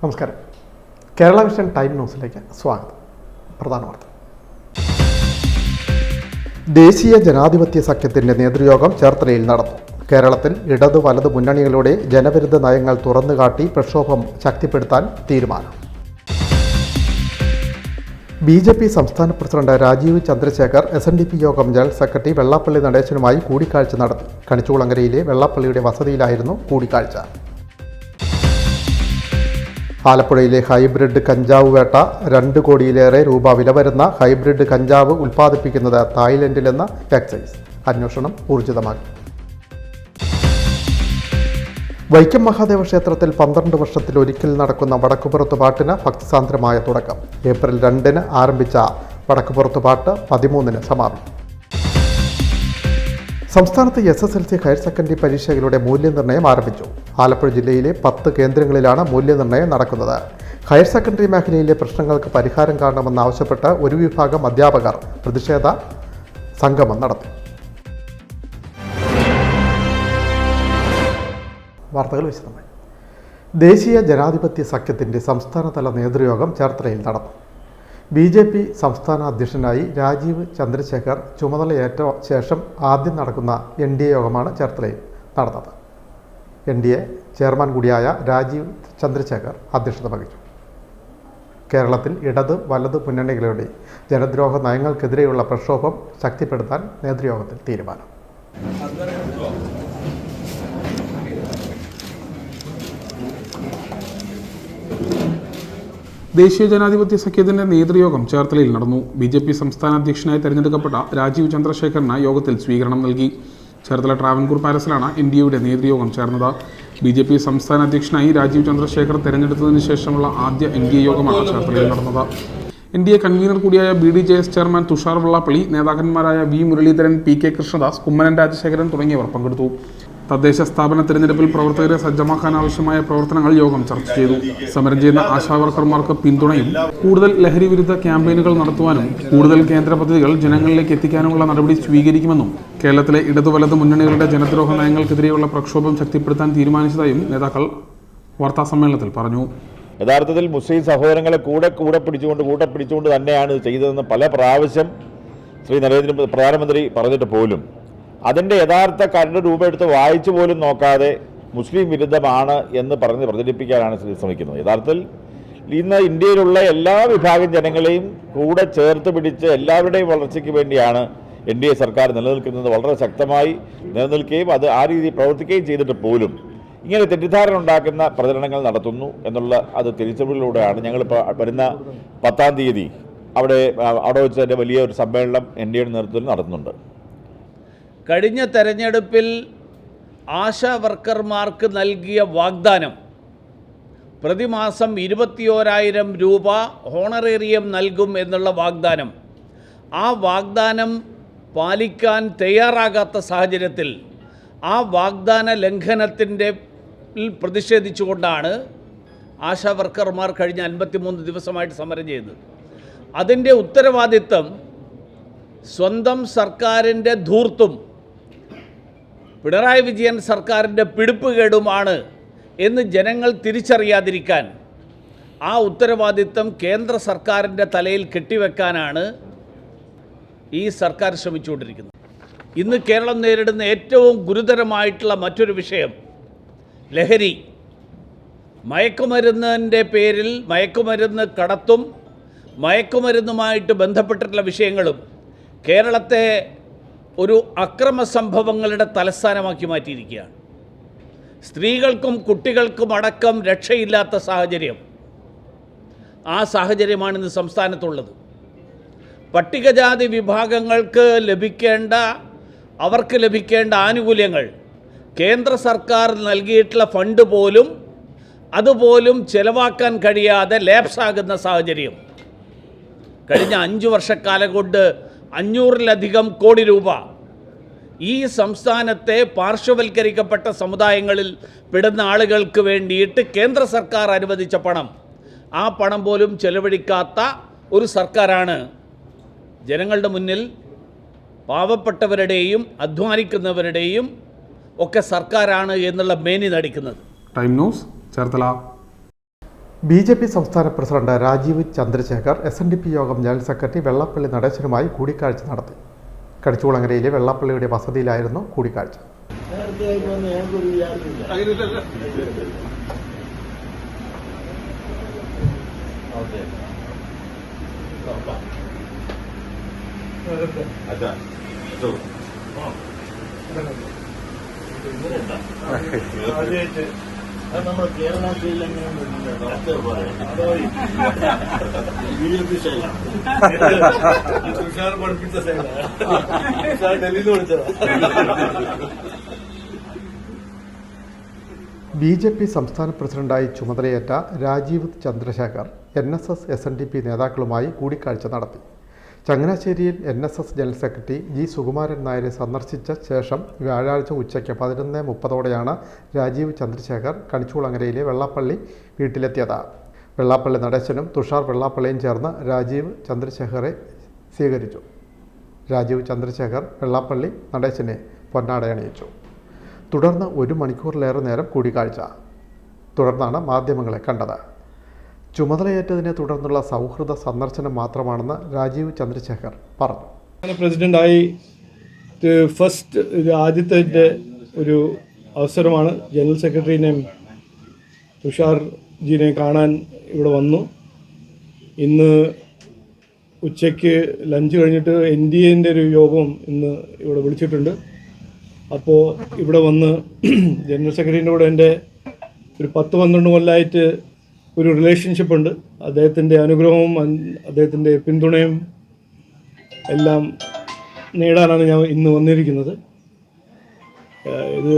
നമസ്കാരം. Kerala vision time ന്യൂസിലേക്ക് സ്വാഗതം. പ്രധാന വാർത്ത. ദേശീയ ജനാധിപത്യ സഖ്യത്തിന്റെ നേതൃയോഗം ചേർത്തലയിൽ നടന്നു. കേരളത്തിൽ ഇടതു വലതു മുന്നണികളുടെ ജനവിരുദ്ധ നയങ്ങൾ തുറന്നുകാട്ടി പ്രക്ഷോഭം ശക്തിപ്പെടുത്താൻ തീരുമാനം. BJP സംസ്ഥാന പ്രസിഡന്റ് രാജീവ് ചന്ദ്രശേഖർ SNDP യോഗം ജനറൽ സെക്രട്ടറി വെള്ളാപ്പള്ളി നടേശനുമായി കൂടിക്കാഴ്ച നടത്തി. കണിച്ചുകുളങ്ങരയിലെ വെള്ളാപ്പള്ളിയുടെ വസതിയിലായിരുന്നു കൂടിക്കാഴ്ച. ആലപ്പുഴയിലെ ഹൈബ്രിഡ് കഞ്ചാവ് വേട്ട. 2 കോടിയിലേറെ രൂപ വില വരുന്ന ഹൈബ്രിഡ് കഞ്ചാവ് ഉൽപ്പാദിപ്പിക്കുന്നത് തായ്ലൻഡിലെന്ന് എക്സൈസ്. അന്വേഷണം ഊർജിതമാക്കി. വൈക്കം മഹാദേവ ക്ഷേത്രത്തിൽ 12 വർഷത്തിലൊരിക്കൽ നടക്കുന്ന വടക്കുപുറത്ത് പാട്ടിന് ഭക്തിസാന്ദ്രമായ തുടക്കം. ഏപ്രിൽ 2 ആരംഭിച്ച വടക്കുപുറത്ത് പാട്ട് 13 സമാപിക്കും. സംസ്ഥാനത്ത് SSLC ഹയർ സെക്കൻഡറി പരീക്ഷകളുടെ മൂല്യനിർണ്ണയം ആരംഭിച്ചു. ആലപ്പുഴ ജില്ലയിലെ 10 കേന്ദ്രങ്ങളിലാണ് മൂല്യനിർണ്ണയം നടക്കുന്നത്. ഹയർ സെക്കൻഡറി മേഖലയിലെ പ്രശ്നങ്ങൾക്ക് പരിഹാരം കാണണമെന്നാവശ്യപ്പെട്ട് ഒരു വിഭാഗം അധ്യാപകർ പ്രതിഷേധ സംഗമം നടത്തി. വാർത്തകൾ വിശദമായി. ദേശീയ ജനാധിപത്യ സഖ്യത്തിൻ്റെ സംസ്ഥാനതല നേതൃയോഗം ചേർത്തലയിൽ നടന്നു. BJP സംസ്ഥാന അധ്യക്ഷനായി രാജീവ് ചന്ദ്രശേഖർ ചുമതലയേറ്റ ശേഷം ആദ്യം നടക്കുന്ന NDA യോഗമാണ് ചേർത്തലയിൽ നടന്നത്. NDA ചെയർമാൻ കൂടിയായ രാജീവ് ചന്ദ്രശേഖർ അധ്യക്ഷത വഹിച്ചു. കേരളത്തിൽ ഇടത് വലത് മുന്നണികളുടെ ജനദ്രോഹ നയങ്ങൾക്കെതിരെയുള്ള പ്രക്ഷോഭം ശക്തിപ്പെടുത്താൻ നേതൃയോഗത്തിൽ തീരുമാനം. ദേശീയ ജനാധിപത്യ സഖ്യത്തിന്റെ നേതൃയോഗം ചേർത്തലയിൽ നടന്നു. BJP സംസ്ഥാന അധ്യക്ഷനായി തെരഞ്ഞെടുക്കപ്പെട്ട രാജീവ് ചന്ദ്രശേഖറിന് യോഗത്തിൽ സ്വീകരണം നൽകി. ചേർത്തല ട്രാവൻകൂർ പാലസിലാണ് NDAയുടെ നേതൃയോഗം ചേർന്നത്. BJP സംസ്ഥാന അധ്യക്ഷനായി രാജീവ് ചന്ദ്രശേഖർ തെരഞ്ഞെടുത്തതിന് ശേഷമുള്ള ആദ്യ NDA യോഗമാണ് ചേർത്തലയിൽ നടന്നത്. NDA കൺവീനർ കൂടിയായ BDJS ചെയർമാൻ തുഷാർ വെള്ളാപ്പള്ളി, നേതാക്കന്മാരായ V മുരളീധരൻ, PK കൃഷ്ണദാസ്, കുമ്മനം രാജശേഖരൻ തുടങ്ങിയവർ പങ്കെടുത്തു. തദ്ദേശ സ്ഥാപന തെരഞ്ഞെടുപ്പിൽ പ്രവർത്തകരെ സജ്ജമാക്കാൻ ആവശ്യമായ പ്രവർത്തനങ്ങൾ യോഗം ചർച്ച ചെയ്തു. സമരം ചെയ്യുന്ന ആശാവർക്കർമാർക്ക് പിന്തുണയും കൂടുതൽ ലഹരി വിരുദ്ധ ക്യാമ്പയിനുകൾ നടത്തുവാനും കൂടുതൽ കേന്ദ്ര പദ്ധതികൾ ജനങ്ങളിലേക്ക് എത്തിക്കാനുമുള്ള നടപടി സ്വീകരിക്കുമെന്നും കേരളത്തിലെ ഇടതു വലത് മുന്നണികളുടെ ജനദ്രോഹ നയങ്ങൾക്കെതിരെയുള്ള പ്രക്ഷോഭം ശക്തിപ്പെടുത്താൻ തീരുമാനിച്ചതായും നേതാക്കൾ വാർത്താസമ്മേളനത്തിൽ പറഞ്ഞു. യഥാർത്ഥത്തിൽ മുസ്ലിം സഹോദരങ്ങളെ കൂടെ പിടിച്ചുകൊണ്ട് തന്നെയാണ് ചെയ്തതെന്ന് പല പ്രാവശ്യം പ്രധാനമന്ത്രി പറഞ്ഞിട്ട് പോലും അതിൻ്റെ യഥാർത്ഥ കരട് രൂപം എടുത്ത് വായിച്ചു പോലും നോക്കാതെ മുസ്ലിം വിരുദ്ധമാണ് എന്ന് പറഞ്ഞ് പ്രചരിപ്പിക്കാനാണ് ശ്രമിക്കുന്നത്. യഥാർത്ഥത്തിൽ ഇന്ന് ഇന്ത്യയിലുള്ള എല്ലാ വിഭാഗം ജനങ്ങളെയും കൂടെ ചേർത്ത് പിടിച്ച് എല്ലാവരുടെയും വളർച്ചയ്ക്ക് വേണ്ടിയാണ് NDA സർക്കാർ നിലനിൽക്കുന്നത്. വളരെ ശക്തമായി നിലനിൽക്കുകയും അത് ആ രീതിയിൽ പ്രവർത്തിക്കുകയും ചെയ്തിട്ട് പോലും ഇങ്ങനെ തെറ്റിദ്ധാരണ ഉണ്ടാക്കുന്ന പ്രചരണങ്ങൾ നടത്തുന്നു എന്നുള്ള അത് തിരിച്ചറിവിലൂടെയാണ് ഞങ്ങളിപ്പോൾ വരുന്ന 10-ാം തീയതി അവിടെ വെച്ച് തന്നെ വലിയൊരു സമ്മേളനം NDAയുടെ നേതൃത്വത്തിൽ നടത്തുന്നുണ്ട്. കഴിഞ്ഞ തെരഞ്ഞെടുപ്പിൽ ആശാ വർക്കർമാർക്ക് നൽകിയ വാഗ്ദാനം പ്രതിമാസം 21,000 രൂപ ഹോണറേറിയം നൽകും എന്നുള്ള വാഗ്ദാനം, ആ വാഗ്ദാനം പാലിക്കാൻ തയ്യാറാകാത്ത സാഹചര്യത്തിൽ ആ വാഗ്ദാന ലംഘനത്തിൻ്റെ പ്രതിഷേധിച്ചുകൊണ്ടാണ് ആശാ വർക്കർമാർ കഴിഞ്ഞ 53 ദിവസമായിട്ട് സമരം ചെയ്തത്. അതിൻ്റെ ഉത്തരവാദിത്തം സ്വന്തം സർക്കാരിൻ്റെ ധൂർത്തും പിണറായി വിജയൻ സർക്കാരിൻ്റെ പിടിപ്പുകേടുമാണ് എന്ന് ജനങ്ങൾ തിരിച്ചറിയാതിരിക്കാൻ ആ ഉത്തരവാദിത്തം കേന്ദ്ര സർക്കാരിൻ്റെ തലയിൽ കെട്ടിവെക്കാനാണ് ഈ സർക്കാർ ശ്രമിച്ചുകൊണ്ടിരിക്കുന്നത്. ഇന്ന് കേരളം നേരിടുന്ന ഏറ്റവും ഗുരുതരമായിട്ടുള്ള മറ്റൊരു വിഷയം ലഹരി. മയക്കുമരുന്നിൻ്റെ പേരിൽ മയക്കുമരുന്ന് കടത്തും മയക്കുമരുന്നുമായിട്ട് ബന്ധപ്പെട്ടിട്ടുള്ള വിഷയങ്ങളും കേരളത്തെ ഒരു അക്രമ സംഭവങ്ങളുടെ തലസ്ഥാനമാക്കി മാറ്റിയിരിക്കുകയാണ്. സ്ത്രീകൾക്കും കുട്ടികൾക്കും അടക്കം രക്ഷയില്ലാത്ത സാഹചര്യം. ആ സാഹചര്യമാണ് ഇന്ന് സംസ്ഥാനത്തുള്ളത്. പട്ടികജാതി വിഭാഗങ്ങൾക്ക് ലഭിക്കേണ്ട ആനുകൂല്യങ്ങൾ കേന്ദ്ര സർക്കാർ നൽകിയിട്ടുള്ള ഫണ്ട് പോലും അതുപോലും ചെലവാക്കാൻ കഴിയാതെ ലാപ്സാകുന്ന സാഹചര്യം. കഴിഞ്ഞ 5 വർഷക്കാലം കൊണ്ട് 500-ലധികം കോടി രൂപ ഈ സംസ്ഥാനത്തെ പാർശ്വവൽക്കരിക്കപ്പെട്ട സമുദായങ്ങളിൽ പെടുന്ന ആളുകൾക്ക് വേണ്ടിയിട്ട് കേന്ദ്ര സർക്കാർ അനുവദിച്ച പണം, ആ പണം പോലും ചെലവഴിക്കാത്ത ഒരു സർക്കാരാണ് ജനങ്ങളുടെ മുന്നിൽ പാവപ്പെട്ടവരുടെയും അധ്വാനിക്കുന്നവരുടെയും ഒക്കെ സർക്കാരാണ് എന്നുള്ള മേനി നടിക്കുന്നത്. Time news Cherthala. BJP സംസ്ഥാന പ്രസിഡന്റ് രാജീവ് ചന്ദ്രശേഖർ SNDP യോഗം ജനറൽ സെക്രട്ടറി വെള്ളാപ്പള്ളി നടേശനുമായി കൂടിക്കാഴ്ച നടത്തി. കണിച്ചുകുളങ്ങരയിലെ വെള്ളാപ്പള്ളിയുടെ വസതിയിലായിരുന്നു കൂടിക്കാഴ്ച. നമ്മുടെ കേരളത്തിൽ തുഷാർ പഠിപ്പിച്ച തുഷാർ ഡൽഹിയിൽ പഠിച്ചതാ. BJP സംസ്ഥാന പ്രസിഡന്റായി ചുമതലയേറ്റ രാജീവ് ചന്ദ്രശേഖർ NSS SNDP നേതാക്കളുമായി കൂടിക്കാഴ്ച നടത്തി. ചങ്ങനാശ്ശേരിയിൽ NSS general secretary G. Sukumaran നായരെ സന്ദർശിച്ച ശേഷം വ്യാഴാഴ്ച ഉച്ചയ്ക്ക് 11:30 രാജീവ് ചന്ദ്രശേഖർ കണിച്ചുകുളങ്ങരയിലെ വെള്ളാപ്പള്ളി വീട്ടിലെത്തിയത്. വെള്ളാപ്പള്ളി നടേശനും തുഷാർ വെള്ളാപ്പള്ളിയും ചേർന്ന് രാജീവ് ചന്ദ്രശേഖറെ സ്വീകരിച്ചു. രാജീവ് ചന്ദ്രശേഖർ വെള്ളാപ്പള്ളി നടേശനെ പൊന്നാടയണിയിച്ചു. തുടർന്ന് 1 മണിക്കൂറിലേറെ നേരം കൂടിക്കാഴ്ച. തുടർന്നാണ് മാധ്യമങ്ങളെ കണ്ടത്. ചുമതലയേറ്റതിനെ തുടർന്നുള്ള സൗഹൃദ സന്ദർശനം മാത്രമാണെന്ന് രാജീവ് ചന്ദ്രശേഖർ പറഞ്ഞു. പ്രസിഡന്റായി ആദ്യത്തെ ഒരു അവസരമാണ്. ജനറൽ സെക്രട്ടറിനെയും തുഷാർ ജിനെ കാണാൻ ഇവിടെ വന്നു. ഇന്ന് ഉച്ചയ്ക്ക് ലഞ്ച് കഴിഞ്ഞിട്ട് NDAൻ്റെ ഒരു യോഗം ഇന്ന് ഇവിടെ വിളിച്ചിട്ടുണ്ട്. അപ്പോൾ ഇവിടെ വന്ന് ജനറൽ സെക്രട്ടറിൻ്റെ കൂടെ എൻ്റെ ഒരു 10-12 കൊല്ലമായിട്ട് ഒരു റിലേഷൻഷിപ്പ് ഉണ്ട്. അദ്ദേഹത്തിൻ്റെ അനുഗ്രഹവും അദ്ദേഹത്തിൻ്റെ പിന്തുണയും എല്ലാം നേടാനാണ് ഞാൻ ഇന്ന് വന്നിരിക്കുന്നത്. ഇത്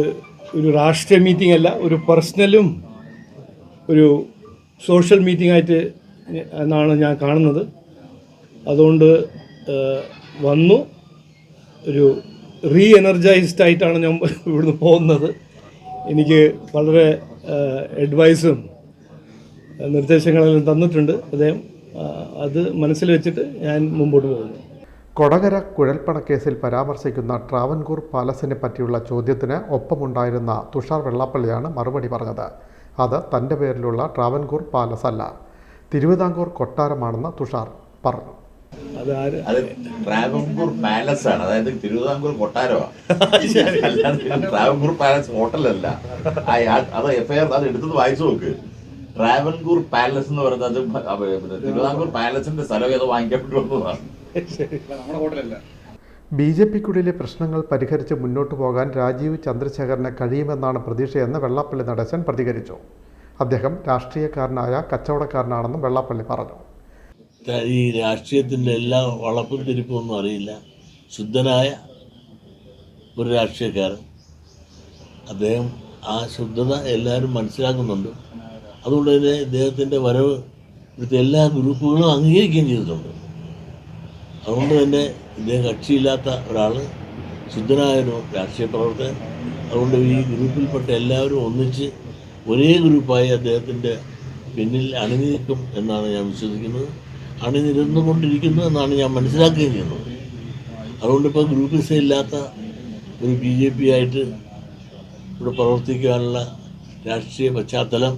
ഒരു രാഷ്ട്രീയ മീറ്റിംഗ് അല്ല, ഒരു പേഴ്സണലും ഒരു സോഷ്യൽ മീറ്റിംഗ് ആയിട്ട് എന്നാണ് ഞാൻ കാണുന്നത്. അതുകൊണ്ട് വന്നു ഒരു എനർജൈസ്ഡ് ആയിട്ടാണ് ഞാൻ ഇവിടുന്ന് പോകുന്നത്. എനിക്ക് വളരെ അഡ്വൈസും നിർദ്ദേശങ്ങളെല്ലാം തന്നിട്ടുണ്ട് അദ്ദേഹം. അത് മനസ്സിൽ വെച്ചിട്ട് ഞാൻ മുമ്പോട്ട് പോകുന്നു. കൊടകര കുഴൽപ്പണക്കേസിൽ പരാമർശിക്കുന്ന ട്രാവൻകൂർ പാലസിനെ പറ്റിയുള്ള ചോദ്യത്തിന് ഒപ്പമുണ്ടായിരുന്ന തുഷാർ വെള്ളാപ്പള്ളിയാണ് മറുപടി പറഞ്ഞത്. അത് തൻ്റെ പേരിലുള്ള ട്രാവൻകൂർ പാലസ് അല്ല, തിരുവിതാംകൂർ കൊട്ടാരമാണെന്ന് തുഷാർ പറഞ്ഞു. അത് ട്രാവൻകൂർ പാലസ് ആണ്, അതായത് തിരുവിതാംകൂർ കൊട്ടാരമാണ്. ട്രാവൻകൂർ പാലസ് ഹോട്ടലല്ല. അത് FIR അത് എടുത്തത് വായിച്ചു നോക്ക്. ട്രാവൻകൂർ പാലസ് എന്ന് പറയുന്നത് തിരുവിതാംകൂർ പാലസിന്റെ സ്ഥലം ഏതോ വാങ്ങിക്കപ്പെട്ടു വന്നതാണ്. BJPക്കുള്ളിലെ പ്രശ്നങ്ങൾ പരിഹരിച്ച് മുന്നോട്ടു പോകാൻ രാജീവ് ചന്ദ്രശേഖറിന് കഴിയുമെന്നാണ് പ്രതീക്ഷയെന്ന് വെള്ളാപ്പള്ളി നടേശൻ പ്രതികരിച്ചു. അദ്ദേഹം രാഷ്ട്രീയക്കാരനായ കച്ചവടക്കാരനാണെന്നും വെള്ളാപ്പള്ളി പറഞ്ഞു. ഈ രാഷ്ട്രീയത്തിൻ്റെ എല്ലാ വളപ്പും തിരിപ്പൊന്നും അറിയില്ല. ശുദ്ധനായ ഒരു രാഷ്ട്രീയക്കാരൻ. അദ്ദേഹം ആ ശുദ്ധത എല്ലാവരും മനസ്സിലാക്കുന്നുണ്ട്. അതുകൊണ്ട് തന്നെ ഇദ്ദേഹത്തിൻ്റെ വരവ് ഇവിടുത്തെ എല്ലാ ഗ്രൂപ്പുകളും അംഗീകരിക്കുകയും ചെയ്തിട്ടുണ്ട്. അതുകൊണ്ട് തന്നെ ഇദ്ദേഹം കക്ഷിയില്ലാത്ത ഒരാൾ, ശുദ്ധനായൊരു രാഷ്ട്രീയ പ്രവർത്തകൻ. അതുകൊണ്ട് ഈ ഗ്രൂപ്പിൽപ്പെട്ട എല്ലാവരും ഒന്നിച്ച് ഒരേ ഗ്രൂപ്പായി അദ്ദേഹത്തിൻ്റെ പിന്നിൽ അണിനിരക്കും എന്നാണ് ഞാൻ വിശ്വസിക്കുന്നത്. അണിനിരന്നുകൊണ്ടിരിക്കുന്നു എന്നാണ് ഞാൻ മനസ്സിലാക്കുകയും ചെയ്യുന്നത്. അതുകൊണ്ട് ഇപ്പോൾ ഗ്രൂപ്പിസം ഇല്ലാത്ത ഒരു BJP ആയിട്ട് ഇവിടെ പ്രവർത്തിക്കാനുള്ള രാഷ്ട്രീയ പശ്ചാത്തലം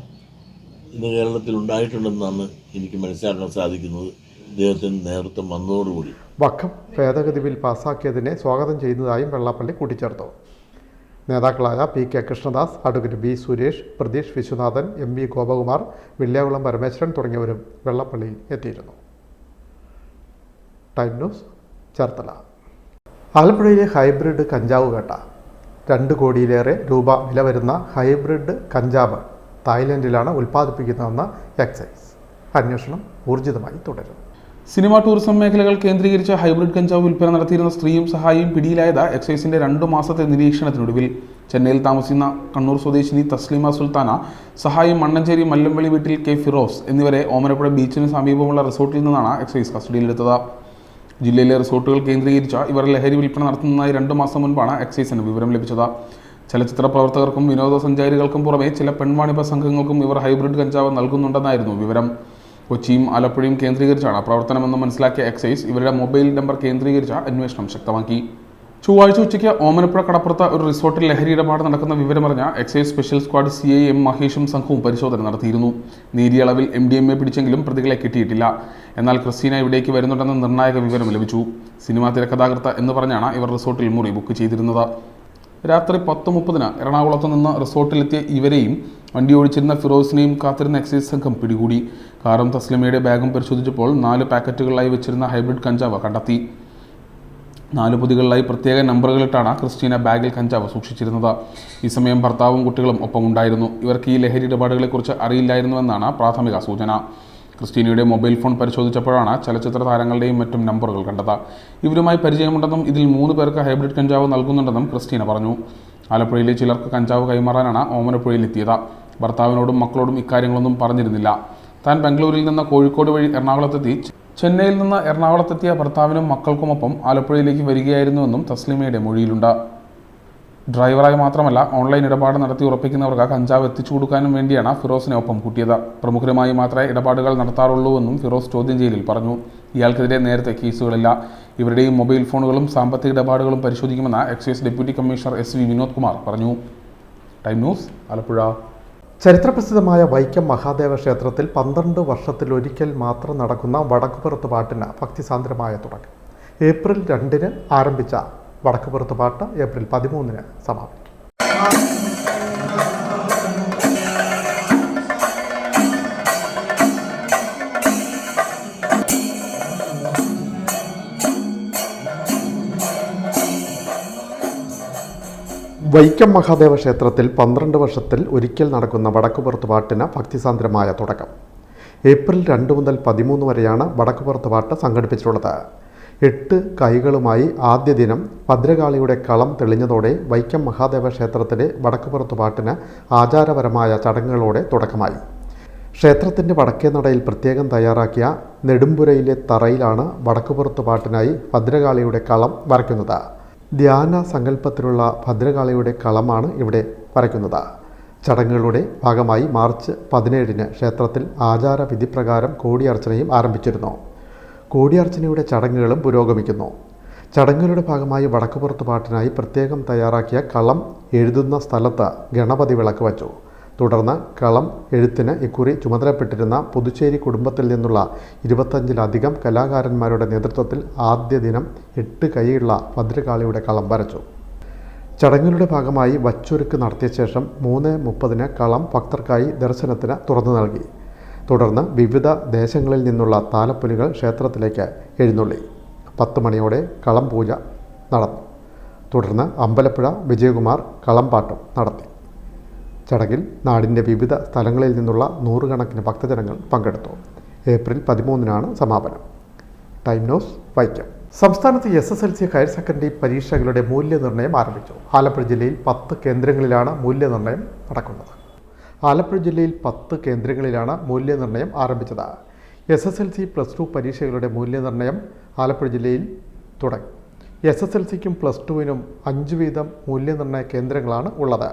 ഇന്ന് കേരളത്തിൽ ഉണ്ടായിട്ടുണ്ടെന്നാണ് എനിക്ക് മനസ്സിലാക്കാൻ സാധിക്കുന്നത് ഇദ്ദേഹത്തിന് നേതൃത്വം വന്നതോടുകൂടി. വഖഫ് ഭേദഗതി ബിൽ പാസാക്കിയതിനെ സ്വാഗതം ചെയ്യുന്നതായും വെള്ളാപ്പള്ളി കൂട്ടിച്ചേർത്തു. നേതാക്കളായ PK Krishnadas, advocate B. Suresh, Prateesh Viswanathan, MV Gopakumar, Vilyakulam Parameswaran തുടങ്ങിയവരും വെള്ളാപ്പള്ളിയിൽ എത്തിയിരുന്നു. Time news, Cherthala. ആലപ്പുഴയിലെ ഹൈബ്രിഡ് കഞ്ചാവ് വേട്ട. 2 കോടിയിലേറെ രൂപ വില വരുന്ന ഹൈബ്രിഡ് കഞ്ചാവ് തായ്ലൻഡിലാണ് ഉൽപ്പാദിപ്പിക്കുന്നതെന്ന് എക്സൈസ്. അന്വേഷണം ഊർജിതമായി തുടരും. സിനിമ, ടൂറിസം മേഖലകൾ കേന്ദ്രീകരിച്ച് ഹൈബ്രിഡ് കഞ്ചാവ് വിൽപ്പന നടത്തിയിരുന്ന സ്ത്രീയും സഹായിയും പിടിയിലായത് എക്സൈസിന്റെ 2 മാസത്തെ നിരീക്ഷണത്തിനൊടുവിൽ. ചെന്നൈയിൽ താമസിക്കുന്ന കണ്ണൂർ സ്വദേശിനി തസ്ലീമ സുൽത്താന, സഹായി മണ്ണഞ്ചേരി മല്ലംവെളി വീട്ടിൽ K. ഫിറോസ് എന്നിവരെ ഓമനപ്പുഴ ബീച്ചിന് സമീപമുള്ള റിസോർട്ടിൽ നിന്നാണ് എക്സൈസ് കസ്റ്റഡിയിലെടുത്തത്. ജില്ലയിലെ റിസോർട്ടുകൾ കേന്ദ്രീകരിച്ച ഇവർ ലഹരി വിൽപ്പന നടത്തുന്നതായി 2 മാസം മുൻപാണ് എക്സൈസിന് വിവരം ലഭിച്ചത്. ചലച്ചിത്ര പ്രവർത്തകർക്കും വിനോദസഞ്ചാരികൾക്കും പുറമെ ചില പെൺവാണിഭ സംഘങ്ങൾക്കും ഇവർ ഹൈബ്രിഡ് കഞ്ചാവ് നൽകുന്നുണ്ടെന്നായിരുന്നു വിവരം. കൊച്ചിയും ആലപ്പുഴയും കേന്ദ്രീകരിച്ചാണ് പ്രവർത്തനമെന്ന് മനസ്സിലാക്കിയ എക്സൈസ് ഇവരുടെ മൊബൈൽ നമ്പർ കേന്ദ്രീകരിച്ച അന്വേഷണം ശക്തമാക്കി. ചൊവ്വാഴ്ച ഉച്ചയ്ക്ക് ഓമനപ്പുഴ കടപ്പുറത്ത് ഒരു റിസോർട്ടിൽ ലഹരി ഇടപാട് നടക്കുന്ന വിവരമറിഞ്ഞ excise special squad CI M മഹേഷും സംഘവും പരിശോധന നടത്തിയിരുന്നു. നേരിയ അളവിൽ MDMA പിടിച്ചെങ്കിലും പ്രതികളെ കിട്ടിയിട്ടില്ല. എന്നാൽ ക്രിസ്റ്റീന ഇവിടേക്ക് വരുന്നുണ്ടെന്ന നിർണായക വിവരം ലഭിച്ചു. സിനിമാ തിരക്കഥാകൃത്ത് എന്ന് പറഞ്ഞാണ് ഇവർ റിസോർട്ടിൽ മുറി ബുക്ക് ചെയ്തിരുന്നത്. രാത്രി 10:30 എറണാകുളത്ത് നിന്ന് റിസോർട്ടിലെത്തിയ ഇവരെയും വണ്ടി ഓടിച്ചിരുന്ന ഫിറോസിനെയും കാത്തിരുന്ന എക്സൈസ് സംഘം പിടികൂടി. കാറും തസ്ലിമയുടെ ബാഗും പരിശോധിച്ചപ്പോൾ 4 പാക്കറ്റുകളിലായി വെച്ചിരുന്ന ഹൈബ്രിഡ് കഞ്ചാവ് കണ്ടെത്തി. 4 പൊതികളിലായി പ്രത്യേക നമ്പറുകളിട്ടാണ് ക്രിസ്റ്റീന ബാഗിൽ കഞ്ചാവ് സൂക്ഷിച്ചിരുന്നത്. ഈ സമയം ഭർത്താവും കുട്ടികളും ഒപ്പമുണ്ടായിരുന്നു. ഇവർക്ക് ഈ ലഹരി ഇടപാടുകളെക്കുറിച്ച് അറിയില്ലായിരുന്നുവെന്നാണ് പ്രാഥമിക സൂചന. ക്രിസ്റ്റീനയുടെ മൊബൈൽ ഫോൺ പരിശോധിച്ചപ്പോഴാണ് ചലച്ചിത്ര താരങ്ങളുടെയും മറ്റും നമ്പറുകൾ കണ്ടത്. ഇവരുമായി പരിചയമുണ്ടെന്നും ഇതിൽ 3 പേർക്ക് ഹൈബ്രിഡ് കഞ്ചാവ് നൽകുന്നുണ്ടെന്നും ക്രിസ്റ്റീന പറഞ്ഞു. ആലപ്പുഴയിലെ ചിലർക്ക് കഞ്ചാവ് കൈമാറാനാണ് ഓമനപ്പുഴയിലെത്തിയത്. ഭർത്താവിനോടും മക്കളോടും ഇക്കാര്യങ്ങളൊന്നും പറഞ്ഞിരുന്നില്ല. താൻ ബംഗളൂരിൽ നിന്ന് കോഴിക്കോട് വഴി എറണാകുളത്തെത്തി ചെന്നൈയിൽ നിന്ന് എറണാകുളത്തെത്തിയ ഭർത്താവിനും മക്കൾക്കുമൊപ്പം ആലപ്പുഴയിലേക്ക് വരികയായിരുന്നുവെന്നും തസ്ലിമയുടെ മൊഴിയിലുണ്ട്. ഡ്രൈവറായി മാത്രമല്ല ഓൺലൈൻ ഇടപാട് നടത്തി ഉറപ്പിക്കുന്നവർക്ക് കഞ്ചാവ് എത്തിച്ചു കൊടുക്കാനും വേണ്ടിയാണ് ഫിറോസിനെ ഒപ്പം കൂട്ടിയത്. പ്രമുഖരുമായി മാത്രമേ ഇടപാടുകൾ നടത്താറുള്ളൂവെന്നും ഫിറോസ് ചോദ്യം ചെയ്യലിൽ പറഞ്ഞു. ഇയാൾക്കെതിരെ നേരത്തെ കേസുകളില്ല. ഇവരുടെയും മൊബൈൽ ഫോണുകളും സാമ്പത്തിക ഇടപാടുകളും പരിശോധിക്കുമെന്ന് excise deputy commissioner SV Vinod Kumar പറഞ്ഞു. Time news, Alappuzha. ചരിത്രപ്രസിദ്ധമായ വൈക്കം മഹാദേവ ക്ഷേത്രത്തിൽ 12 വർഷത്തിലൊരിക്കൽ മാത്രം നടക്കുന്ന വടക്കുപുറത്ത് പാട്ടിന് ഭക്തിസാന്ദ്രമായ തുടക്കം. ഏപ്രിൽ 2 ആരംഭിച്ച വടക്കുപുറത്ത് പാട്ട് ഏപ്രിൽ 13 സമാപിക്കും. വൈക്കം മഹാദേവ ക്ഷേത്രത്തിൽ 12 വർഷത്തിൽ ഒരിക്കൽ നടക്കുന്ന വടക്കുപുറത്ത് പാട്ടിന് ഭക്തിസാന്ദ്രമായ തുടക്കം. ഏപ്രിൽ 2 മുതൽ 13 വരെയാണ് വടക്കുപുറത്ത് പാട്ട് സംഘടിപ്പിച്ചിട്ടുള്ളത്. 8 കൈകളുമായി ആദ്യ ദിനം ഭദ്രകാളിയുടെ കളം തെളിഞ്ഞതോടെ വൈക്കം മഹാദേവ ക്ഷേത്രത്തിലെ വടക്കുപുറത്ത് പാട്ടിന് ആചാരപരമായ ചടങ്ങുകളോടെ തുടക്കമായി. ക്ഷേത്രത്തിൻ്റെ വടക്കേ നടയിൽ പ്രത്യേകം തയ്യാറാക്കിയ നെടുമ്പുരയിലെ തറയിലാണ് വടക്കുപുറത്ത് പാട്ടിനായി ഭദ്രകാളിയുടെ കളം വരയ്ക്കുന്നത്. ധ്യാന സങ്കല്പത്തിലുള്ള ഭദ്രകാളിയുടെ കളമാണ് ഇവിടെ വരയ്ക്കുന്നത്. ചടങ്ങുകളുടെ ഭാഗമായി മാർച്ച് 17 ക്ഷേത്രത്തിൽ ആചാരവിധിപ്രകാരം കോടിയർച്ചനയും ആരംഭിച്ചിരുന്നു. കോടിയർച്ചനയുടെ ചടങ്ങുകളും പുരോഗമിക്കുന്നു. ചടങ്ങുകളുടെ ഭാഗമായി വടക്കുപുറത്ത് പാട്ടിനായി പ്രത്യേകം തയ്യാറാക്കിയ കളം എഴുതുന്ന സ്ഥലത്ത് ഗണപതി വിളക്ക് വച്ചു. തുടർന്ന് കളം എഴുത്തിന് ഇക്കുറി ചുമതലപ്പെട്ടിരുന്ന പുതുച്ചേരി കുടുംബത്തിൽ നിന്നുള്ള 25ലധികം കലാകാരന്മാരുടെ നേതൃത്വത്തിൽ ആദ്യ ദിനം 8 കൈയുള്ള ഭദ്രകാളിയുടെ കളം വരച്ചു. ചടങ്ങുകളുടെ ഭാഗമായി വച്ചൊരുക്ക് നടത്തിയ ശേഷം 3:30 കളം ഭക്തർക്കായി ദർശനത്തിന് തുറന്നു നൽകി. തുടർന്ന് വിവിധ ദേശങ്ങളിൽ നിന്നുള്ള താലപ്പൊലികൾ ക്ഷേത്രത്തിലേക്ക് എഴുന്നള്ളി. 10 മണിയോടെ കളം പൂജ നടന്നു. തുടർന്ന് അമ്പലപ്പുഴ വിജയകുമാർ കളംപാട്ടും നടത്തി. ചടങ്ങിൽ നാടിൻ്റെ വിവിധ സ്ഥലങ്ങളിൽ നിന്നുള്ള 100 കണക്കിന് ഭക്തജനങ്ങൾ പങ്കെടുത്തു. ഏപ്രിൽ 13 സമാപനം. Time news, Vaikom. സംസ്ഥാനത്ത് SSLC ഹയർ സെക്കൻഡറി പരീക്ഷകളുടെ മൂല്യനിർണ്ണയം ആരംഭിച്ചു. ആലപ്പുഴ ജില്ലയിൽ 10 കേന്ദ്രങ്ങളിലാണ് മൂല്യനിർണ്ണയം നടക്കുന്നത്. ആലപ്പുഴ ജില്ലയിൽ 10 കേന്ദ്രങ്ങളിലാണ് മൂല്യനിർണ്ണയം ആരംഭിച്ചത്. SSLC +2 പരീക്ഷകളുടെ മൂല്യനിർണ്ണയം ആലപ്പുഴ ജില്ലയിൽ തുടങ്ങി. SSLCക്കും +2നും 5 വീതം മൂല്യനിർണ്ണയ കേന്ദ്രങ്ങളാണ് ഉള്ളത്.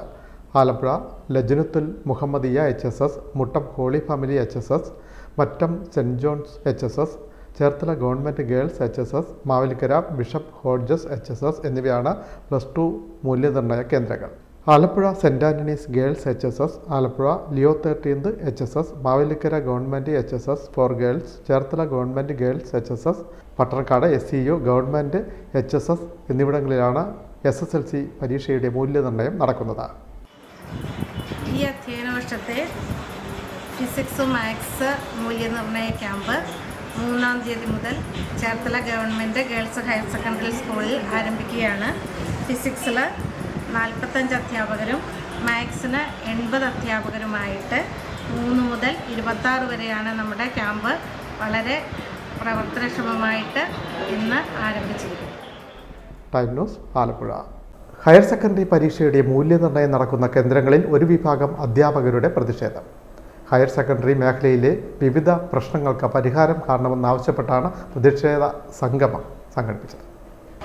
Alappuzha Lajnathul Muhammadiya HSS, Muttom holy family HSS, Mattom saint John's HSS, Cherthala government girls HSS, Mavelikkara bishop Hodges HSS എന്നിവയാണ് +2 മൂല്യനിർണ്ണയ കേന്ദ്രങ്ങൾ. Alappuzha saint Antony's girls HSS, Alappuzha Leo 13th HSS, Mavelikkara government HSS for girls, Cherthala government girls HSS, Pattanakkad SCU government HSS എന്നിവിടങ്ങളിലാണ് SSLC പരീക്ഷയുടെ മൂല്യനിർണ്ണയം നടക്കുന്നത്. ഈ അധ്യയന വർഷത്തെ ഫിസിക്സ് മാത്സ് മൂല്യനിർണ്ണയ ക്യാമ്പ് 3-ാം തീയതി മുതൽ Cherthala government girls higher secondary സ്കൂളിൽ ആരംഭിക്കുകയാണ്. ഫിസിക്സിൽ 45 അധ്യാപകരും മാത്സിന് 80 അധ്യാപകരുമായിട്ട് 3 മുതൽ 26 വരെയാണ് നമ്മുടെ ക്യാമ്പ് വളരെ പ്രവർത്തനക്ഷമമായിട്ട് ഇന്ന് ആരംഭിച്ചിരിക്കുന്നത്. Time news, Alappuzha. Higher secondary പരീക്ഷയുടെ മൂല്യനിർണ്ണയം നടക്കുന്ന കേന്ദ്രങ്ങളിൽ ഒരു വിഭാഗം അധ്യാപകരുടെ പ്രതിഷേധം. ഹയർ സെക്കൻഡറി മേഖലയിലെ വിവിധ പ്രശ്നങ്ങൾക്ക് പരിഹാരം കാണണമെന്നാവശ്യപ്പെട്ടാണ് പ്രതിഷേധ സംഗമം സംഘടിപ്പിച്ചത്.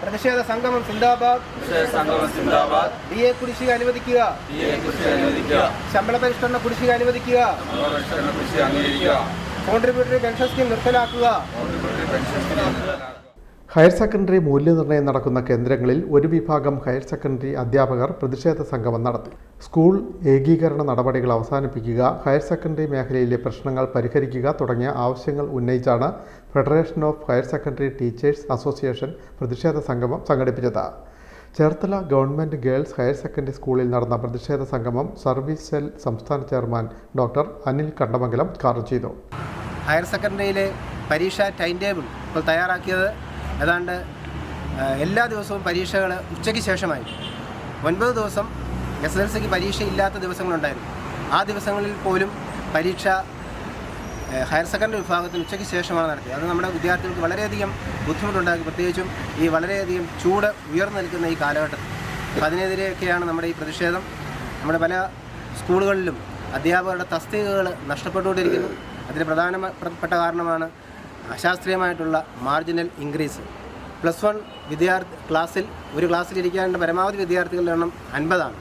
പ്രതിഷേധ സംഗമം സിന്ദാബാദ്. DA കുടിശ്ശിക അനുവദിക്കുക. ശമ്പള പരിഷ്കരണ കുടിശ്ശിക അനുവദിക്കുക. കോൺട്രിബ്യൂട്ടറി പെൻഷൻ സ്കീം നിർത്തലാക്കുക. ഹയർ സെക്കൻഡറി മൂല്യനിർണ്ണയം നടക്കുന്ന കേന്ദ്രങ്ങളിൽ ഒരു വിഭാഗം ഹയർ സെക്കൻഡറി അധ്യാപകർ പ്രതിഷേധ സംഗമം നടത്തി. സ്കൂൾ ഏകീകരണ നടപടികൾ അവസാനിപ്പിക്കുക, ഹയർ സെക്കൻഡറി മേഖലയിലെ പ്രശ്നങ്ങൾ പരിഹരിക്കുക തുടങ്ങിയ ആവശ്യങ്ങൾ ഉന്നയിച്ചാണ് federation of higher secondary teachers association പ്രതിഷേധ സംഗമം സംഘടിപ്പിച്ചത്. Cherthala government girls higher secondary സ്കൂളിൽ നടന്ന പ്രതിഷേധ സംഗമം സർവീസ് സെൽ സംസ്ഥാന ചെയർമാൻ ഡോക്ടർ അനിൽ കണ്ടമംഗലം ഉദ്ഘാടനം ചെയ്തു. ഹയർ സെക്കൻഡറിയിലെ പരീക്ഷ ടൈം ടേബിൾ ഇപ്പോൾ തയ്യാറാക്കിയത് ഏതാണ്ട് എല്ലാ ദിവസവും പരീക്ഷകൾ ഉച്ചയ്ക്ക് ശേഷമായി. 9 ദിവസം SSLCക്ക് പരീക്ഷ ഇല്ലാത്ത ദിവസങ്ങളുണ്ടായിരുന്നു. ആ ദിവസങ്ങളിൽ പോലും പരീക്ഷ ഹയർ സെക്കൻഡറി വിഭാഗത്തിന് ഉച്ചയ്ക്ക് ശേഷമാണ് നടത്തിയത്. അത് നമ്മുടെ വിദ്യാർത്ഥികൾക്ക് വളരെയധികം ബുദ്ധിമുട്ടുണ്ടാക്കി, പ്രത്യേകിച്ചും ഈ വളരെയധികം ചൂട് ഉയർന്നു നിൽക്കുന്ന ഈ കാലഘട്ടത്തിൽ. അപ്പോൾ അതിനെതിരെയൊക്കെയാണ് നമ്മുടെ ഈ പ്രതിഷേധം. നമ്മുടെ പല സ്കൂളുകളിലും അധ്യാപകരുടെ തസ്തികകൾ നഷ്ടപ്പെട്ടുകൊണ്ടിരിക്കുന്നു. അതിന് പ്രധാനപ്പെട്ട കാരണമാണ് അശാസ്ത്രീയമായിട്ടുള്ള മാർജിനൽ ഇൻക്രീസ്. +1 ക്ലാസ്സിൽ ഒരു ക്ലാസ്സിലിരിക്കാനുള്ള പരമാവധി വിദ്യാർത്ഥികളുടെ എണ്ണം 50 ആണ്.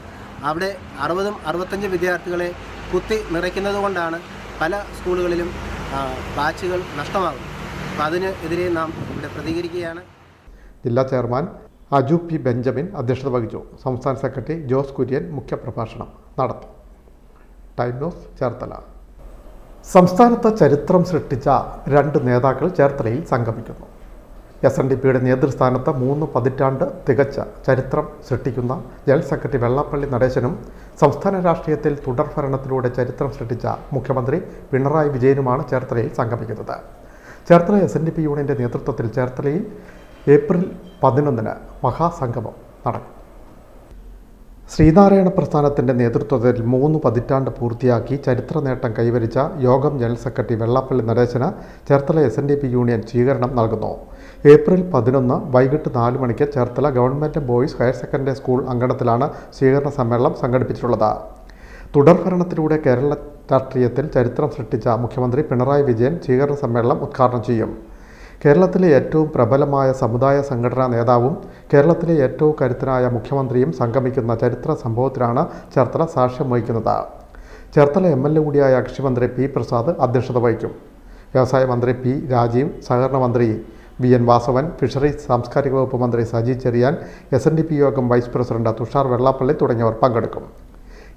അവിടെ 60-65 വിദ്യാർത്ഥികളെ കുത്തി നിറയ്ക്കുന്നത് കൊണ്ടാണ് പല സ്കൂളുകളിലും ബാച്ചുകൾ നഷ്ടമാകുന്നത്. അപ്പോൾ അതിനെതിരെ നാം ഇവിടെ പ്രതികരിക്കുകയാണ്. ജില്ലാ ചെയർമാൻ അജു പി ബെഞ്ചമിൻ അധ്യക്ഷത വഹിച്ചു. സംസ്ഥാന സെക്രട്ടറി ജോസ് കുര്യൻ മുഖ്യപ്രഭാഷണം നടത്തി. Time news Cherthala. സംസ്ഥാനത്ത് ചരിത്രം സൃഷ്ടിച്ച 2 നേതാക്കൾ ചേർത്തലയിൽ സംഗമിക്കുന്നു. SNDPയുടെ നേതൃസ്ഥാനത്ത് 3 പതിറ്റാണ്ട് തികച്ച ചരിത്രം സൃഷ്ടിക്കുന്ന ജനറൽ സെക്രട്ടറി വെള്ളാപ്പള്ളി നടേശനും സംസ്ഥാന രാഷ്ട്രീയത്തിൽ തുടർഭരണത്തിലൂടെ ചരിത്രം സൃഷ്ടിച്ച മുഖ്യമന്ത്രി പിണറായി വിജയനുമാണ് ചേർത്തലയിൽ സംഗമിക്കുന്നത്. ചേർത്തല SNDP യൂണിയൻ്റെ നേതൃത്വത്തിൽ ചേർത്തലയിൽ ഏപ്രിൽ 11 മഹാസംഗമം നടക്കും. ശ്രീനാരായണ പ്രസ്ഥാനത്തിൻ്റെ നേതൃത്വത്തിൽ 3 പതിറ്റാണ്ട് പൂർത്തിയാക്കി ചരിത്ര നേട്ടം കൈവരിച്ച യോഗം ജനറൽ സെക്രട്ടറി വെള്ളാപ്പള്ളി നടേശന് ചേർത്തല SNDP യൂണിയൻ സ്വീകരണം നൽകുന്നു. ഏപ്രിൽ 11 വൈകിട്ട് 4 മണിക്ക് Cherthala government boys higher secondary school അങ്കണത്തിലാണ് സ്വീകരണ സമ്മേളനം സംഘടിപ്പിച്ചിട്ടുള്ളത്. തുടർഭരണത്തിലൂടെ കേരള രാഷ്ട്രീയത്തിൽ ചരിത്രം സൃഷ്ടിച്ച മുഖ്യമന്ത്രി പിണറായി വിജയൻ സ്വീകരണ സമ്മേളനം ഉദ്ഘാടനം ചെയ്യും. കേരളത്തിലെ ഏറ്റവും പ്രബലമായ സമുദായ സംഘടനാ നേതാവും കേരളത്തിലെ ഏറ്റവും കരുത്തനായ മുഖ്യമന്ത്രിയും സംഗമിക്കുന്ന ചരിത്ര സംഭവത്തിനാണ് ചേർത്തല സാക്ഷ്യം വഹിക്കുന്നത്. ചേർത്തല MLA കൂടിയായ കൃഷിമന്ത്രി P. പ്രസാദ് അധ്യക്ഷത വഹിക്കും. വ്യവസായ മന്ത്രി P. രാജീവ്, സഹകരണ മന്ത്രി VN വാസവൻ, ഫിഷറീസ് സാംസ്കാരിക വകുപ്പ് മന്ത്രി സജി ചെറിയാൻ, SNDP യോഗം വൈസ് പ്രസിഡന്റ് തുഷാർ വെള്ളാപ്പള്ളി തുടങ്ങിയവർ പങ്കെടുക്കും.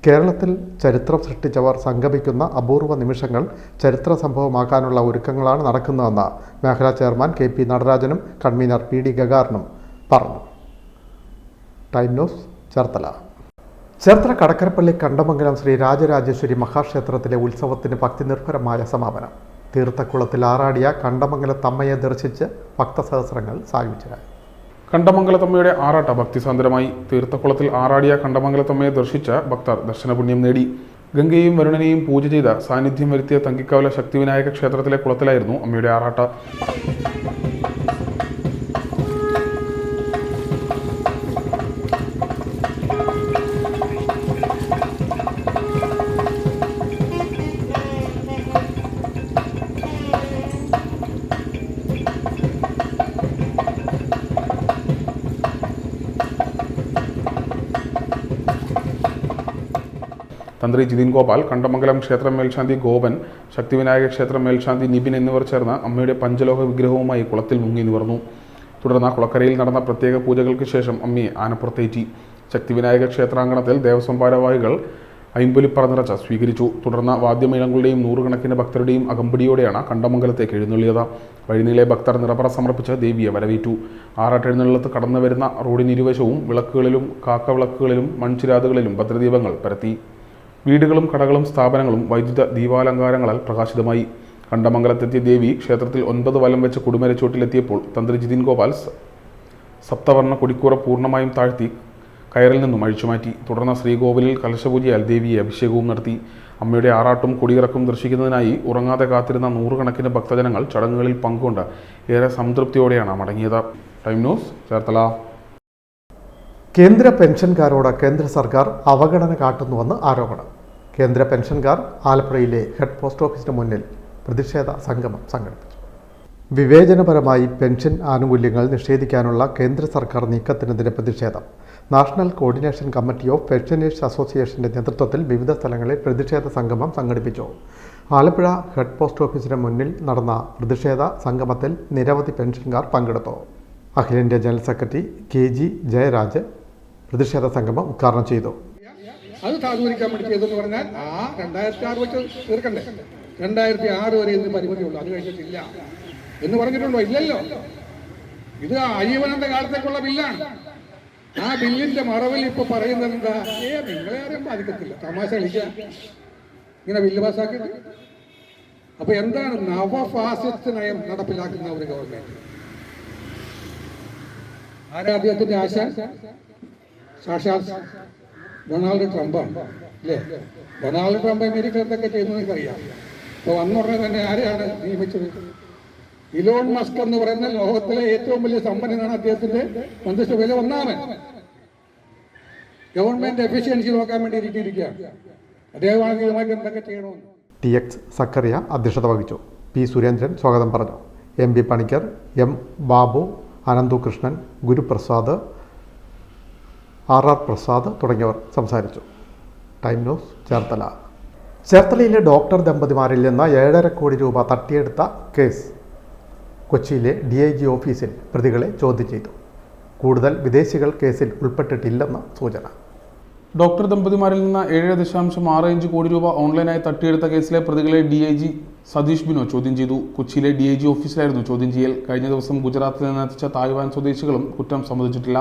കേരളത്തിൽ ചരിത്രം സൃഷ്ടിച്ചവർ സംഗമിക്കുന്ന അപൂർവ നിമിഷങ്ങൾ ചരിത്ര സംഭവമാക്കാനുള്ള ഒരുക്കങ്ങളാണ് നടക്കുന്നതെന്ന് മേഖലാ ചെയർമാൻ KP നടരാജനും കൺവീനർ PD ഗഗാറിനും പറഞ്ഞു. Time news Cherthala. ചേർത്തല കടക്കരപ്പള്ളി കണ്ടമംഗലം ശ്രീ രാജരാജേശ്വരി മഹാക്ഷേത്രത്തിലെ ഉത്സവത്തിന് ഭക്തിനിർഭരമായ സമാപനം. തീർത്ഥക്കുളത്തിൽ ആറാടിയ കണ്ടമംഗലത്തമ്മയെ ദർശിച്ച് ഭക്തസഹസ്രങ്ങൾ സായുജ്യരായി. കണ്ടമംഗലത്തമ്മയുടെ ആറാട്ട ഭക്തിസാന്ദ്രമായി. തീർത്ഥക്കുളത്തിൽ ആറാടിയ കണ്ടമംഗലത്തമ്മയെ ദർശിച്ച ഭക്തർ ദർശനപുണ്യം നേടി. ഗംഗയെയും വരുണനെയും പൂജ ചെയ്ത സാന്നിധ്യം വരുത്തിയ തങ്കിക്കാവല ശക്തിവിനായക ക്ഷേത്രത്തിലെ കുളത്തിലായിരുന്നു അമ്മയുടെ ആറാട്ട. തന്ത്രി ജിതിൻ ഗോപാൽ, കണ്ടമംഗലം ക്ഷേത്രം മേൽശാന്തി ഗോപൻ, ശക്തിവിനായക ക്ഷേത്രം മേൽശാന്തി നിബിൻ എന്നിവർ ചേർന്ന് അമ്മയുടെ പഞ്ചലോഹ വിഗ്രഹവുമായി കുളത്തിൽ മുങ്ങി നിവർന്നു. തുടർന്ന് കുളക്കരയിൽ നടന്ന പ്രത്യേക പൂജകൾക്ക് ശേഷം അമ്മയെ ആനപ്പുറത്തേറ്റി. ശക്തിവിനായക ക്ഷേത്രാങ്കണത്തിൽ ദേവസ്വം ഭാരവാഹികൾ ഐമ്പൊലിപ്പറ നിറച്ച് സ്വീകരിച്ചു. തുടർന്ന് വാദ്യമേളങ്ങളുടെയും 100 കണക്കിന് ഭക്തരുടെയും അകമ്പടിയോടെയാണ് കണ്ടമംഗലത്തേക്ക് എഴുന്നള്ളിയത്. വഴിനീളെ ഭക്തർ നിറപറ സമർപ്പിച്ച് ദേവിയെ വരവേറ്റു. ആറാട്ടെഴുന്നള്ളത്ത് കടന്നു വരുന്ന റോഡിനിരുവശവും വിളക്കുകളിലും കാക്കവിളക്കുകളിലും മൺചിരാതുകളിലും ഭദ്രദീപങ്ങൾ പരത്തി. വീടുകളും കടകളും സ്ഥാപനങ്ങളും വൈദ്യുത ദീപാലങ്കാരങ്ങളാൽ പ്രകാശിതമായി. കണ്ടമംഗലത്തെത്തിയ ദേവി ക്ഷേത്രത്തിൽ 9 വലം വെച്ച് കുടിമരച്ചോട്ടിലെത്തിയപ്പോൾ തന്ത്രി ജിതിൻ ഗോപാൽ സപ്തവർണ്ണ കൊടിക്കൂറ പൂർണ്ണമായും താഴ്ത്തി കയറിൽ നിന്നും അഴിച്ചുമാറ്റി. തുടർന്ന് ശ്രീകോവിലിൽ കലശപൂജയാൽ ദേവിയെ അഭിഷേകവും നടത്തി. അമ്മയുടെ ആറാട്ടും കൊടിയിറക്കും ദർശിക്കുന്നതിനായി ഉറങ്ങാതെ കാത്തിരുന്ന 100 കണക്കിന് ഭക്തജനങ്ങൾ ചടങ്ങുകളിൽ പങ്കുകൊണ്ട് ഏറെ സംതൃപ്തിയോടെയാണ് മടങ്ങിയത്. Time news Cherthala. കേന്ദ്ര പെൻഷൻകാരോട് കേന്ദ്ര സർക്കാർ അവഗണന കാട്ടുന്നുവെന്ന് ആരോപണം. കേന്ദ്ര പെൻഷൻകാർ ആലപ്പുഴയിലെ ഹെഡ് പോസ്റ്റ് ഓഫീസിന് മുന്നിൽ പ്രതിഷേധ സംഗമം സംഘടിപ്പിച്ചു. വിവേചനപരമായി പെൻഷൻ ആനുകൂല്യങ്ങൾ നിഷേധിക്കാനുള്ള കേന്ദ്ര സർക്കാർ നീക്കത്തിനെതിരെ പ്രതിഷേധം. National coordination committee of pensioners അസോസിയേഷൻ്റെ നേതൃത്വത്തിൽ വിവിധ സ്ഥലങ്ങളിൽ പ്രതിഷേധ സംഗമം സംഘടിപ്പിച്ചു. ആലപ്പുഴ ഹെഡ് പോസ്റ്റ് ഓഫീസിന് മുന്നിൽ നടന്ന പ്രതിഷേധ സംഗമത്തിൽ നിരവധി പെൻഷൻകാർ പങ്കെടുത്തു. അഖിലേന്ത്യാ ജനറൽ സെക്രട്ടറി KG ജയരാജ് പ്രതിഷേധ സംഗമം ഉദ്ഘാടനം ചെയ്തു. അത് സാധൂകരിക്കാൻ വേണ്ടി ചെയ്തെന്ന് പറഞ്ഞാൽ 2006 വെച്ച് തീർക്കണ്ടേ? 2006 വരെ ഇതിന് പരിമിതിയുള്ളൂ, അത് കഴിഞ്ഞിട്ടില്ല എന്ന് പറഞ്ഞിട്ടുണ്ടോ? ഇല്ലല്ലോ. ഇത് അയ്യവനന്റെ കാലത്തേക്കുള്ള ബില്ലാണ്. ആ ബില്ലിന്റെ മറവിൽ ഇപ്പൊ പറയുന്നത് എന്താ? നിങ്ങളെ ആരെയും ബാധിക്കത്തില്ല, തമാശ കളിക്കുക, ഇങ്ങനെ ബില്ല് പാസ്സാക്കിയിട്ട്. അപ്പൊ എന്താണ് നവഫാസിസ്റ്റ് നയം നടപ്പിലാക്കുന്ന ഒരു ഗവൺമെന്റ്? ആരാ അദ്ദേഹത്തിന്റെ ആശാൻ? സാക്ഷാൽ ഡൊണാൾഡ് ട്രംപാണ് അല്ലേ? ഡൊണാൾഡ് ട്രംപ് അമേരിക്ക എന്തൊക്കെ ചെയ്യുന്നതെന്ന് അറിയാം. അപ്പൊ വന്നുടനെ തന്നെ ആരെയാണ് നിയമിച്ചത്? ഇലോൺ മസ്ക് എന്ന് പറയുന്ന ലോകത്തിലെ ഏറ്റവും വലിയ സമ്പന്നനാണ്. അദ്ദേഹത്തിന്റെ മന്ത്രിസഭയിലെ ഒന്നാമൻ. ഗവൺമെന്റ് എഫിഷ്യൻസി നോക്കാൻ വേണ്ടി ഇരിക്കുകയാണ്. അദ്ദേഹമാണ് തീരുമാനിക്കുന്നത് എന്തൊക്കെ ചെയ്യണമെന്ന്. TX സക്കറിയ അധ്യക്ഷത വഹിച്ചു. P സുരേന്ദ്രൻ സ്വാഗതം പറഞ്ഞു. MB Panicker, M Babu, Ananthu Krishnan, Guruprasad, RR Prasad തുടങ്ങിയവർ സംസാരിച്ചു. Time news Cherthala. ചേർത്തലയിലെ ഡോക്ടർ ദമ്പതിമാരിൽ നിന്ന് 7.5 കോടി രൂപ തട്ടിയെടുത്ത കേസ് കൊച്ചിയിലെ DIG ഓഫീസിൽ പ്രതികളെ ചോദ്യം ചെയ്തു. കൂടുതൽ വിദേശികൾ കേസിൽ ഉൾപ്പെട്ടിട്ടില്ലെന്ന് സൂചന. ഡോക്ടർ ദമ്പതിമാരിൽ നിന്ന് 7.65 കോടി രൂപ ഓൺലൈനായി തട്ടിയെടുത്ത കേസിലെ പ്രതികളെ DIG സതീഷ് ബിനോ ചോദ്യം ചെയ്തു. കൊച്ചിയിലെ DIG ഓഫീസിലായിരുന്നു ചോദ്യം ചെയ്യൽ. കഴിഞ്ഞ ദിവസം ഗുജറാത്തിൽ നിന്നെത്തിച്ച തായ്വാൻ സ്വദേശികളും കുറ്റം സമ്മതിച്ചിട്ടില്ല.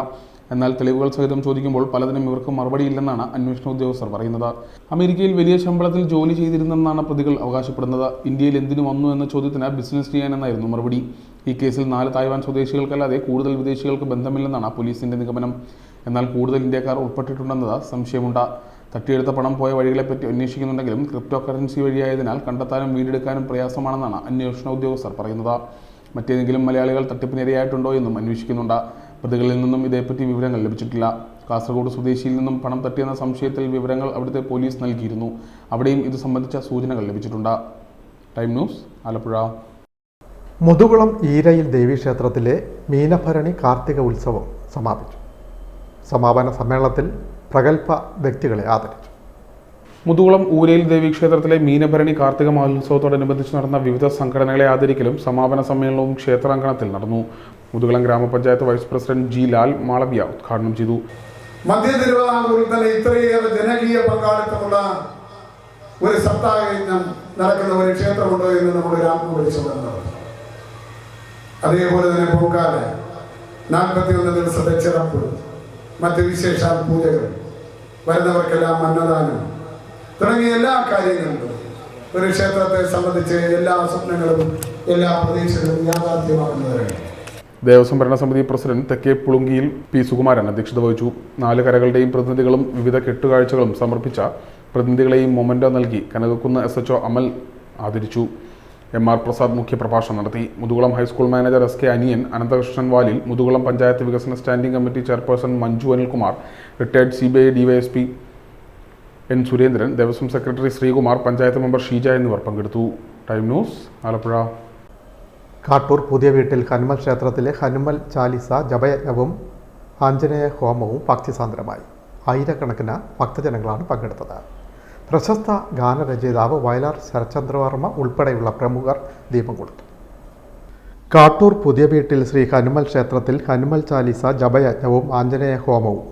എന്നാൽ തെളിവുകൾ സഹിതം ചോദിക്കുമ്പോൾ പലതിനും ഇവർക്ക് മറുപടിയില്ലെന്നാണ് അന്വേഷണ ഉദ്യോഗസ്ഥർ പറയുന്നത്. അമേരിക്കയിൽ വലിയ ശമ്പളത്തിൽ ജോലി ചെയ്തിരുന്നെന്നാണ് പ്രതികൾ അവകാശപ്പെടുന്നത്. ഇന്ത്യയിൽ എന്തിനു വന്നു എന്ന ചോദ്യത്തിന് ബിസിനസ് ചെയ്യാനെന്നായിരുന്നു മറുപടി. ഈ കേസിൽ 4 തായ്വാൻ സ്വദേശികൾക്കല്ലാതെ കൂടുതൽ വിദേശികൾക്ക് ബന്ധമില്ലെന്നാണ് പോലീസിന്റെ നിഗമനം. എന്നാൽ കൂടുതൽ ഇന്ത്യക്കാർ ഉൾപ്പെട്ടിട്ടുണ്ടെന്നത് സംശയമുണ്ട്. തട്ടിയെടുത്ത പണം പോയ വഴികളെപ്പറ്റി അന്വേഷിക്കുന്നുണ്ടെങ്കിലും ക്രിപ്റ്റോ കറൻസി വഴിയായതിനാൽ കണ്ടെത്താനും വീണ്ടെടുക്കാനും പ്രയാസമാണെന്നാണ് അന്വേഷണ ഉദ്യോഗസ്ഥർ പറയുന്നത്. മറ്റേതെങ്കിലും മലയാളികൾ തട്ടിപ്പിനിരയായിട്ടുണ്ടോ എന്നും അന്വേഷിക്കുന്നുണ്ട്. പ്രതികളിൽ നിന്നും ഇതേപ്പറ്റി വിവരങ്ങൾ ലഭിച്ചിട്ടില്ല. കാസർഗോഡ് സ്വദേശിയിൽ നിന്നും പണം തട്ടിയെന്ന സംശയത്തിൽ വിവരങ്ങൾ അവിടുത്തെ പോലീസ് നൽകിയിരുന്നു. അവിടെയും ഇത് സംബന്ധിച്ച സൂചനകൾ ലഭിച്ചിട്ടുണ്ട്. Time news Alappuzha. മുതുകുളം ഈരയിൽ ദേവീക്ഷേത്രത്തിലെ മീനഭരണി കാർത്തിക ഉത്സവം സമാപിച്ചു. സമാപന സമ്മേളനത്തിൽ പ്രഗത്ഭ വ്യക്തികളെ ആദരിച്ചു. മുതുകുളം ഊരയിൽ ദേവീക്ഷേത്രത്തിലെ മീനഭരണി കാർത്തിക മഹോത്സവത്തോടനുബന്ധിച്ച് നടന്ന വിവിധ സംഘടനകളെ ആദരിക്കലും സമാപന സമ്മേളനവും ക്ഷേത്രാങ്കണത്തിൽ നടന്നു. മുതുകുളം ഗ്രാമപഞ്ചായത്ത് vice president G Lal Malavya ഉദ്ഘാടനം ചെയ്തു. മധ്യ തിരുവിതാംകൂറിൽ തന്നെ ഇത്രയേറെ ജനകീയ പങ്കാളിത്തമുള്ള ഒരു സപ്താഹയജ്ഞം നടക്കുന്ന ഒരു ക്ഷേത്രമുണ്ടോ എന്ന് നമ്മുടെ രാമപരിശോധന. അതേപോലെ തന്നെ പൂക്കാല 41 ദിവസത്തെ ചിറപ്പ്, മറ്റ് വിശേഷാൽ പൂജകൾ, വരുന്നവർക്കെല്ലാം അന്നദാനം തുടങ്ങിയ എല്ലാ കാര്യങ്ങളിലും ഒരു ക്ഷേത്രത്തെ സംബന്ധിച്ച് എല്ലാ സ്വപ്നങ്ങളും എല്ലാ പ്രതീക്ഷകളും യാഥാർത്ഥ്യമാക്കുന്നവരാണ്. ദേവസ്വം ഭരണസമിതി പ്രസിഡന്റ് തെക്കേ പുളുങ്കിയിൽ P സുകുമാരൻ അധ്യക്ഷത വഹിച്ചു. 4 കരകളുടെയും പ്രതിനിധികളും വിവിധ കെട്ടുകാഴ്ചകളും സമർപ്പിച്ച പ്രതിനിധികളെയും മൊമെന്റോ നൽകി കനകക്കുന്ന് SHO അമൽ ആദരിച്ചു. MR പ്രസാദ് മുഖ്യപ്രഭാഷണം നടത്തി. മുതുകുളം ഹൈസ്കൂൾ മാനേജർ SK അനിയൻ, അനന്തകൃഷ്ണൻ വാലിൽ, മുതുകുളം പഞ്ചായത്ത് വികസന standing committee chairperson Manju Anilkumar, retired CBI DYSP N Surendran, Devaswom secretary Sreekumar, panchayat member Sheeja എന്നിവർ പങ്കെടുത്തു. Time news Alappuzha. കാട്ടൂർ പുതിയ വീട്ടിൽ ഹനുമൽ ക്ഷേത്രത്തിലെ ഹനുമൽ ചാലിസ ജപയജ്ഞവും ആഞ്ജനേയ ഹോമവും ഭക്തിസാന്ദ്രമായി. ആയിരക്കണക്കിന് ഭക്തജനങ്ങളാണ് പങ്കെടുത്തത്. പ്രശസ്ത ഗാനരചയിതാവ് വയലാർ ശരചന്ദ്രവർമ്മ ഉൾപ്പെടെയുള്ള പ്രമുഖർ ദീപം കൊളുത്തി. കാട്ടൂർ പുതിയ വീട്ടിൽ ശ്രീ ഹനുമൽ ക്ഷേത്രത്തിൽ ഹനുമൽ ചാലിസ ജപയജ്ഞവും ആഞ്ജനേയ ഹോമവും.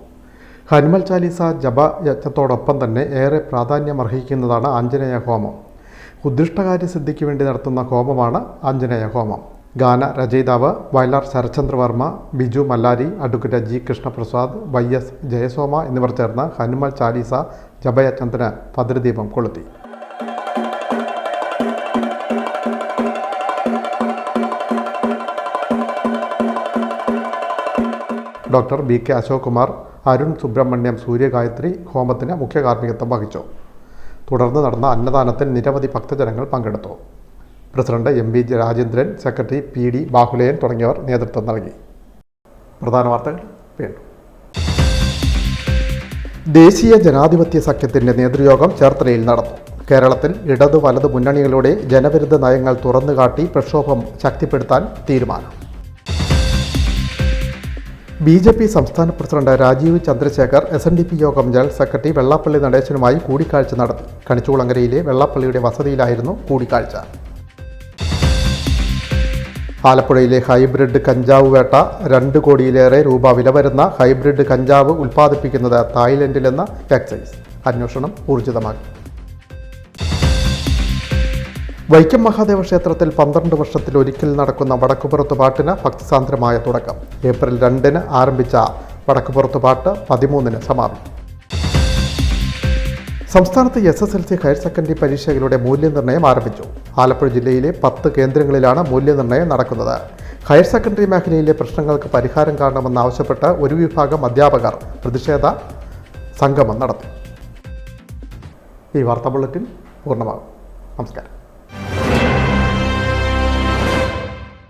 ഹനുമൽ ചാലിസ ജപയജ്ഞത്തോടൊപ്പം തന്നെ ഏറെ പ്രാധാന്യമർഹിക്കുന്നതാണ് ആഞ്ജനേയ ഹോമം. ഉദ്ദിഷ്ടകാര്യസിദ്ധിക്ക് വേണ്ടി നടത്തുന്ന ഹോമമാണ് ആഞ്ജനേയ ഹോമം. ഗാനരചയിതാവ് Vayalar Sarachandravarma, Biju മല്ലാരി, advocate G Krishnaprasad, YS ജയസോമ എന്നിവർ ചേർന്ന് ഹനുമൽ ചാലിസ ജപയജ്ഞത്തിന് ഭദ്രദീപം കൊളുത്തി. ഡോക്ടർ BK അശോക് കുമാർ, അരുൺ സുബ്രഹ്മണ്യം സൂര്യഗായത്രി ഹോമത്തിന് മുഖ്യ കാർമ്മികത്വം വഹിച്ചു. തുടർന്ന് നടന്ന അന്നദാനത്തിൽ നിരവധി ഭക്തജനങ്ങൾ പങ്കെടുത്തു. President MB Rajendran, secretary PD Bahuleyan തുടങ്ങിയവർ നേതൃത്വം നൽകി. പ്രധാന വാർത്തകൾ വീണ്ടും. ദേശീയ ജനാധിപത്യ സഖ്യത്തിൻ്റെ നേതൃയോഗം ചേർത്തലയിൽ നടന്നു. കേരളത്തിൽ ഇടതു വലതു മുന്നണികളുടെ ജനവിരുദ്ധ നയങ്ങൾ തുറന്നുകാട്ടി പ്രക്ഷോഭം ശക്തിപ്പെടുത്താൻ തീരുമാനം. BJP സംസ്ഥാന പ്രസിഡന്റ് രാജീവ് ചന്ദ്രശേഖർ SNDP യോഗം ജനറൽ സെക്രട്ടറി വെള്ളാപ്പള്ളി നടേശനുമായി കൂടിക്കാഴ്ച നടത്തി. കണിച്ചുകുളങ്ങരയിലെ വെള്ളാപ്പള്ളിയുടെ വസതിയിലായിരുന്നു കൂടിക്കാഴ്ച. ആലപ്പുഴയിലെ ഹൈബ്രിഡ് കഞ്ചാവ് വേട്ട 2 കോടിയിലേറെ രൂപ വില വരുന്ന ഹൈബ്രിഡ് കഞ്ചാവ് ഉൽപ്പാദിപ്പിക്കുന്നത് തായ്ലൻഡിലെന്ന എക്സൈസ് അന്വേഷണം ഊർജിതമാക്കി. വൈക്കം മഹാദേവ ക്ഷേത്രത്തിൽ 12 വർഷത്തിലൊരിക്കൽ നടക്കുന്ന വടക്കുപുറത്ത് പാട്ടിന് ഭക്തിസാന്ദ്രമായ തുടക്കം. ഏപ്രിൽ 2-ന് ആരംഭിച്ച വടക്കുപുറത്ത് പാട്ട് 13-ന് സമാപിക്കും. സംസ്ഥാനത്ത് SSLC ഹയർ സെക്കൻഡറി പരീക്ഷകളുടെ മൂല്യനിർണ്ണയം ആരംഭിച്ചു. ആലപ്പുഴ ജില്ലയിലെ 10 കേന്ദ്രങ്ങളിലാണ് മൂല്യനിർണ്ണയം നടക്കുന്നത്. ഹയർ സെക്കൻഡറി മേഖലയിലെ പ്രശ്നങ്ങൾക്ക് പരിഹാരം കാണണമെന്നാവശ്യപ്പെട്ട് ഒരു വിഭാഗം അധ്യാപകർ പ്രതിഷേധ സംഗമം നടത്തി. ഈ വാർത്താ ബുള്ളറ്റിൻ പൂർണ്ണമാകും. നമസ്കാരം.